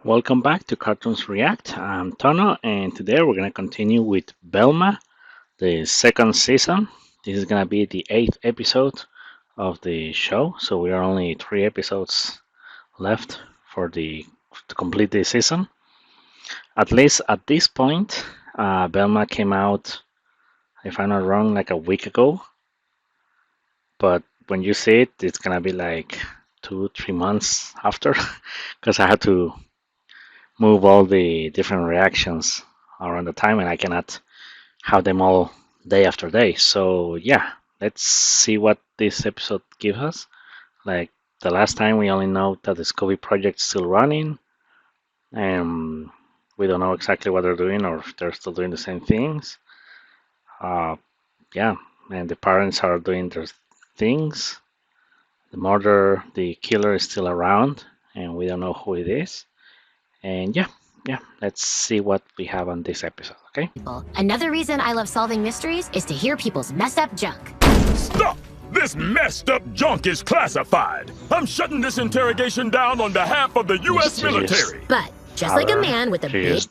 Welcome back to Cartoons React. I'm Tono, and today we're going to continue with Velma, the second season. This is going to be the eighth episode of the show, so we are only 3 episodes left to complete the season. At least at this point, Velma came out, if I'm not wrong, like a week ago. But when you see it, it's going to be like 2-3 months after, because I had to move all the different reactions around the time and I cannot have them all day after day. So yeah, let's see what this episode gives us. Like the last time we only know that the Scooby project is still running and we don't know exactly what they're doing or if they're still doing the same things. Yeah, and the parents are doing their things. The killer is still around and we don't know who it is. And yeah, let's see what we have on this episode, okay? Another reason I love solving mysteries is to hear people's messed up junk. Stop! This messed up junk is classified. I'm shutting this interrogation down on behalf of the U.S. military. But just like a man with a big...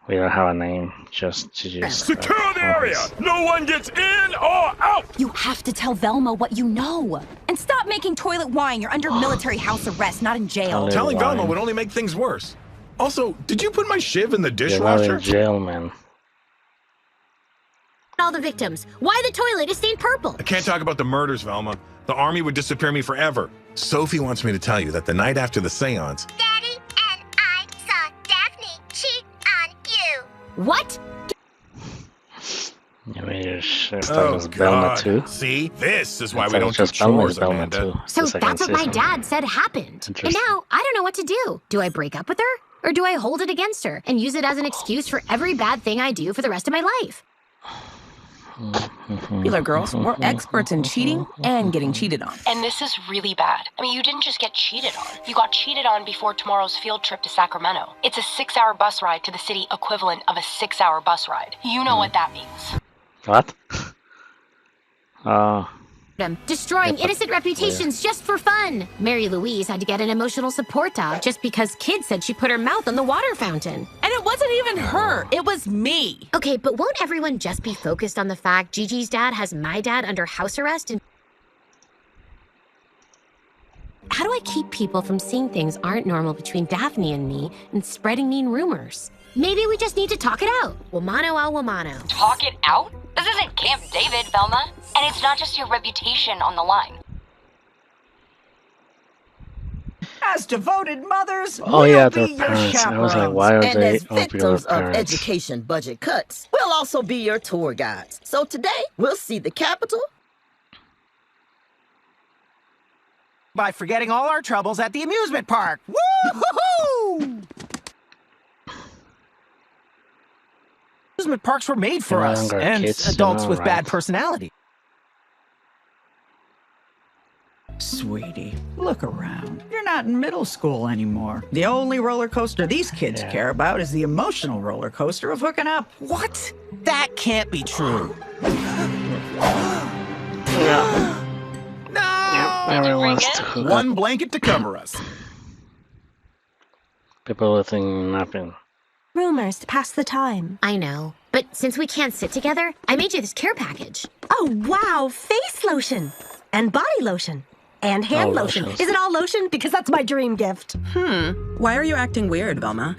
We don't have a name, just Secure the area! No one gets in or out! You have to tell Velma what you know. And stop making toilet wine. You're under military house arrest, not in jail. Telling Velma would only make things worse. Also, did you put my shiv in the You're not dishwasher? in jail, man. All the victims. Why the toilet is stained purple? I can't talk about the murders, Velma. The army would disappear me forever. Sophie wants me to tell you that the night after the seance... Daddy and I saw Daphne cheat on you. What? Yeah, maybe your shirt was Velma too. See? This is why I we thought don't do just Velma chores, is Velma Amanda. too. So The second that's what my season. dad said happened. And Interesting. now I don't know what to do. Do I break up with her? Or do I hold it against her and use it as an excuse for every bad thing I do for the rest of my life? Popular girls, we're experts in cheating and getting cheated on. And this is really bad. I mean, you didn't just get cheated on. You got cheated on before tomorrow's field trip to Sacramento. It's a 6-hour bus ride to the city equivalent of a 6-hour bus ride. You know what that means. What? Destroying innocent reputations just for fun. Mary Louise had to get an emotional support dog just because kids said she put her mouth on the water fountain. And it wasn't even her, it was me. Okay, but won't everyone just be focused on the fact Gigi's dad has my dad under house arrest? And how do I keep people from seeing things aren't normal between Daphne and me and spreading mean rumors? Maybe we just need to talk it out. Womano al womano. Talk it out? This isn't Camp David, Velma. And it's not just your reputation on the line. As devoted mothers, Oh we'll yeah, be their your parents. I was like, chaperones. why are And they as all people victims of parents? education budget cuts, we'll also be your tour guides. So today, we'll see the Capitol. By forgetting all our troubles at the amusement park. Woo-hoo-hoo! Amusement parks were made for us Younger and kids, adults you know, with bad right? personality. Sweetie, look around. You're not in middle school anymore. The only roller coaster these kids care about is the emotional roller coaster of hooking up. What? That can't be true. No! Everyone wants to hook up. One blanket to cover us. People with nothing. Rumors to pass the time. I know. But since we can't sit together, I made you this care package. Oh, wow. Face lotion. And body lotion. And hand Oh, lotion. lotions. Is it all lotion? Because that's my dream gift. Why are you acting weird, Velma?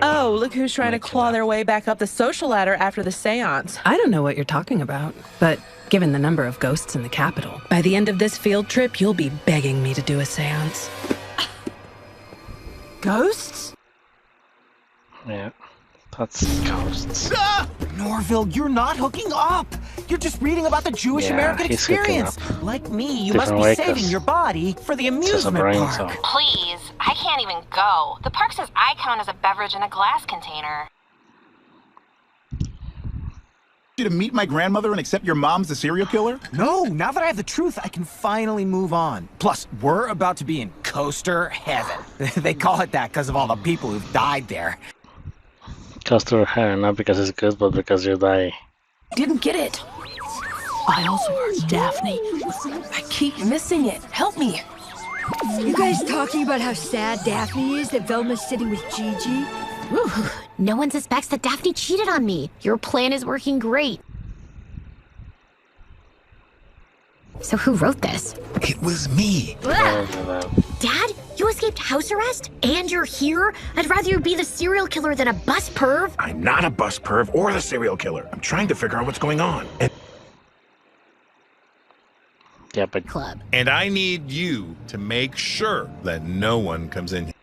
Oh, look who's trying to claw their way back up the social ladder after the seance. I don't know what you're talking about, but given the number of ghosts in the Capitol, by the end of this field trip, you'll be begging me to do a seance. Ghosts? Yeah, that's ghosts. Ah! Norville, you're not hooking up. You're just reading about the Jewish Yeah, American he's hooking experience. up. Like me, you Different must way, be saving 'cause your body for the It's just a amusement brain park. cell. Please, I can't even go. The park says I count as a beverage in a glass container. You to meet my grandmother and accept your mom's a serial killer? No, now that I have the truth, I can finally move on. Plus, we're about to be in coaster heaven. They call it that because of all the people who've died there. Customer hair, not because it's good, but because you die. Didn't get it. I also heard Daphne. I keep missing it. Help me. You guys talking about how sad Daphne is that Velma's sitting with Gigi? Ooh, no one suspects that Daphne cheated on me. Your plan is working great. So who wrote this? It was me. Dad, you escaped house arrest? And you're here? I'd rather you be the serial killer than a bus perv. I'm not a bus perv or the serial killer. I'm trying to figure out what's going on. Yeah, but Club. And I need you to make sure that no one comes in here.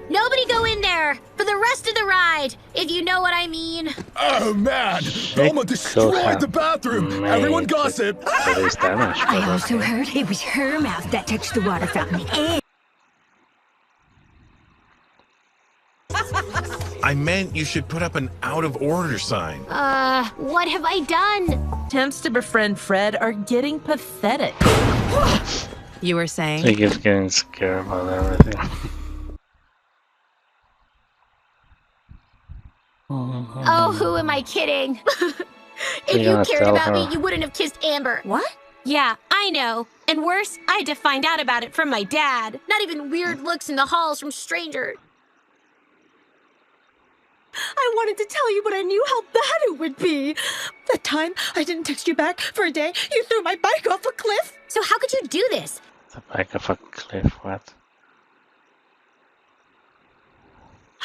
Nobody go in there for the rest of the ride, if you know what I mean. Oh man, Velma destroyed the bathroom. Everyone gossip. I also heard it was her mouth that touched the water fountain. And I meant you should put up an out-of-order sign. What have I done? Attempts to befriend Fred are getting pathetic. You were saying? He keeps getting scared about everything. Oh, who am I kidding? If You're you gonna cared tell about me, her. you wouldn't have kissed Amber. what? Yeah, I know. And worse, I had to find out about it from my dad. Not even weird looks in the halls from strangers. I wanted to tell you, but I knew how bad it would be. That time I didn't text you back for a day. You threw my bike off a cliff. So how could you do this? The back of a cliff, what?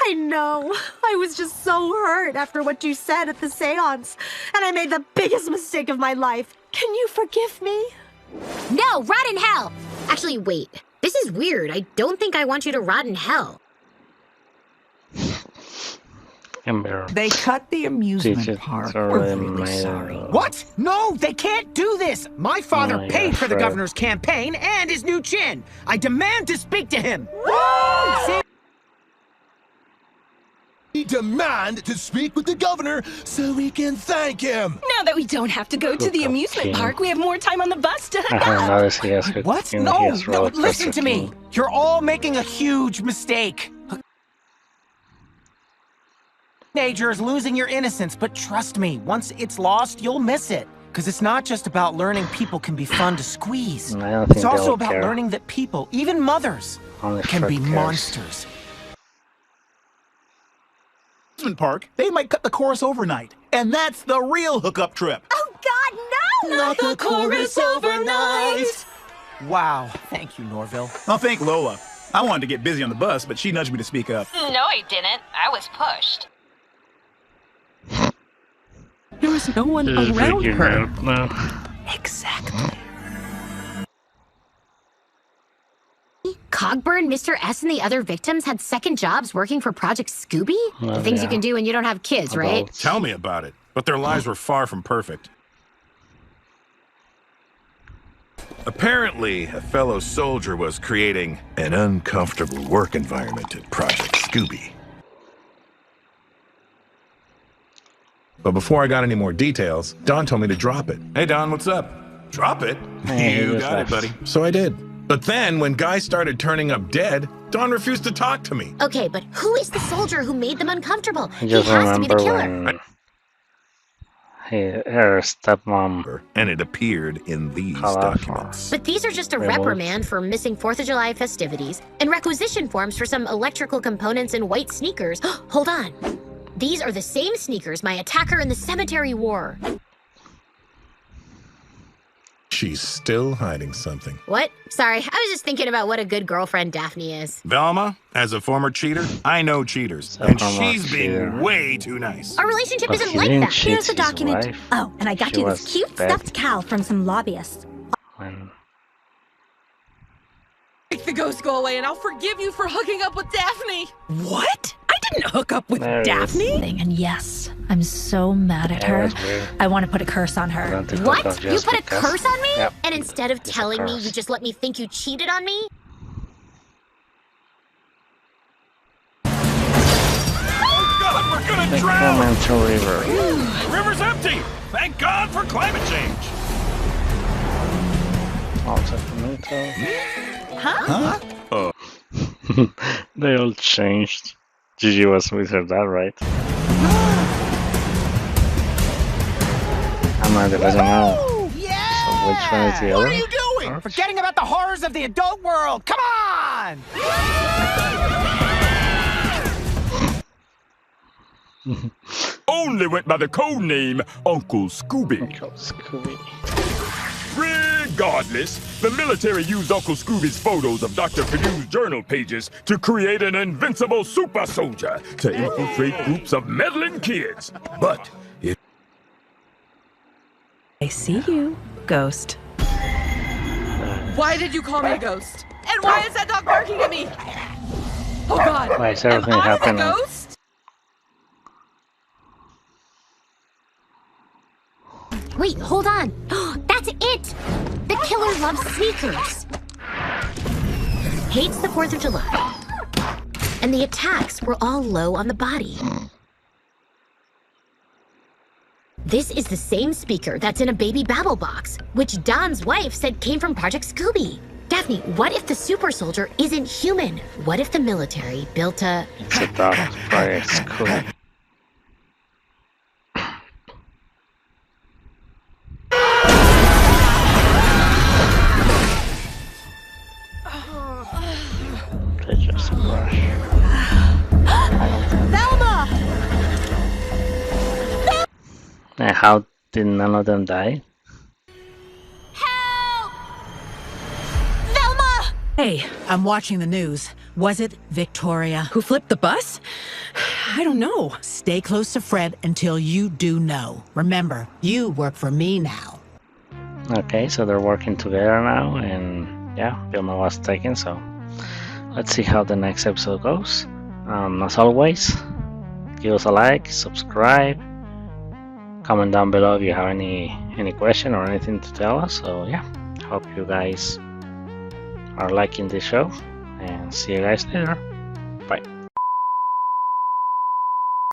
I know. I was just so hurt after what you said at the seance. And I made the biggest mistake of my life. Can you forgive me? No, rot in hell! Actually, wait. This is weird. I don't think I want you to rot in hell. Amber. They cut the amusement Gigi park. already We're really made sorry. it. What? No, they can't do this. My father Oh, paid yeah, for the Fred. governor's campaign and his new chin. I demand to speak to him. We demand to speak with the governor so we can thank him. Now that we don't have to go to the amusement park, we have more time on the bus to I haven't noticed he has good What? skin. No, He has no, roller listen coaster to me. skin. You're all making a huge mistake. Teenagers losing your innocence, but trust me, once it's lost, you'll miss it. Because it's not just about learning people can be fun to squeeze. I don't think It's also they'll about care. learning that people, even mothers, Only can Fred be cares. monsters. Park, they might cut the chorus overnight. And that's the real hookup trip. Oh, God, no! Not the chorus overnight. Wow, thank you, Norville. I'll thank Lola. I wanted to get busy on the bus, but she nudged me to speak up. No, I didn't. I was pushed. There was no one Just around figuring her. out now. Exactly. Cogburn, Mr. S, and the other victims had second jobs working for Project Scooby? Oh, the things you yeah. can do when you don't have kids, right? Adults. Tell me about it. But their lives were far from perfect. Apparently, a fellow soldier was creating an uncomfortable work environment at Project Scooby. But before I got any more details, Don told me to drop it. Hey, Don, what's up? Drop it? Hey, You who's got it, that? buddy. So I did. But then, when guys started turning up dead, Don refused to talk to me. Okay, but who is the soldier who made them uncomfortable? I He just has to be the remember killer. when her stepmom And it appeared in these called out for documents. But these are just a Rebels. reprimand for missing 4th of July festivities and requisition forms for some electrical components and white sneakers. Hold on. These are the same sneakers my attacker in the cemetery wore. She's still hiding something. What? Sorry, I was just thinking about what a good girlfriend Daphne is. Velma, as a former cheater, I know cheaters. So And former she's being cheater. way too nice. Our relationship But isn't he like didn't that. cheat Here's the his document. wife. Oh, and I got She you this was cute dead stuffed cow from some lobbyists. when Make the ghost go away and I'll forgive you for hooking up with Daphne. What? I didn't hook up with There it is. Daphne. And yes, I'm so mad at Yeah, her. that's weird. I want to put a curse on I her. don't think What? that's You just put a because- curse on me? Yep. And instead of It's a telling me, curse. you just let me think you cheated on me? Oh God, we're gonna The drown! Clemental River. The river's empty! Thank God for climate change! Oh, Sacramento. Huh? They all changed. Gigi was with her dad, right? Amanda doesn't know. Yeah! Which one is the other? What are you doing? Forgetting about the horrors of the adult world. Come on! Only went by the code name Uncle Scooby. Uncle Scooby. Regardless, the military used Uncle Scooby's photos of Dr. Purdue's journal pages to create an invincible super soldier to infiltrate groups of meddling kids. But it... I see you, Ghost. Why did you call me a ghost? And why is that dog barking at me? Oh God! Why is everything Am I the happening? ghost? Wait, hold on. That's it! The killer loves sneakers. Hates the 4th of July. And the attacks were all low on the body. This is the same speaker that's in a baby babble box, which Don's wife said came from Project Scooby. Daphne, what if the super soldier isn't human? What if the military built a... It's a dog. Project Scooby. Just a brush. Velma! And how did none of them die? Velma! Hey, I'm watching the news. Was it Victoria? Who flipped the bus? I don't know. Stay close to Fred until you do know. Remember, you work for me now. Okay, so they're working together now, and yeah, Velma was taken, so let's see how the next episode goes. As always, give us a like, subscribe, comment down below if you have any question or anything to tell us. So yeah, hope you guys are liking this show, and see you guys later.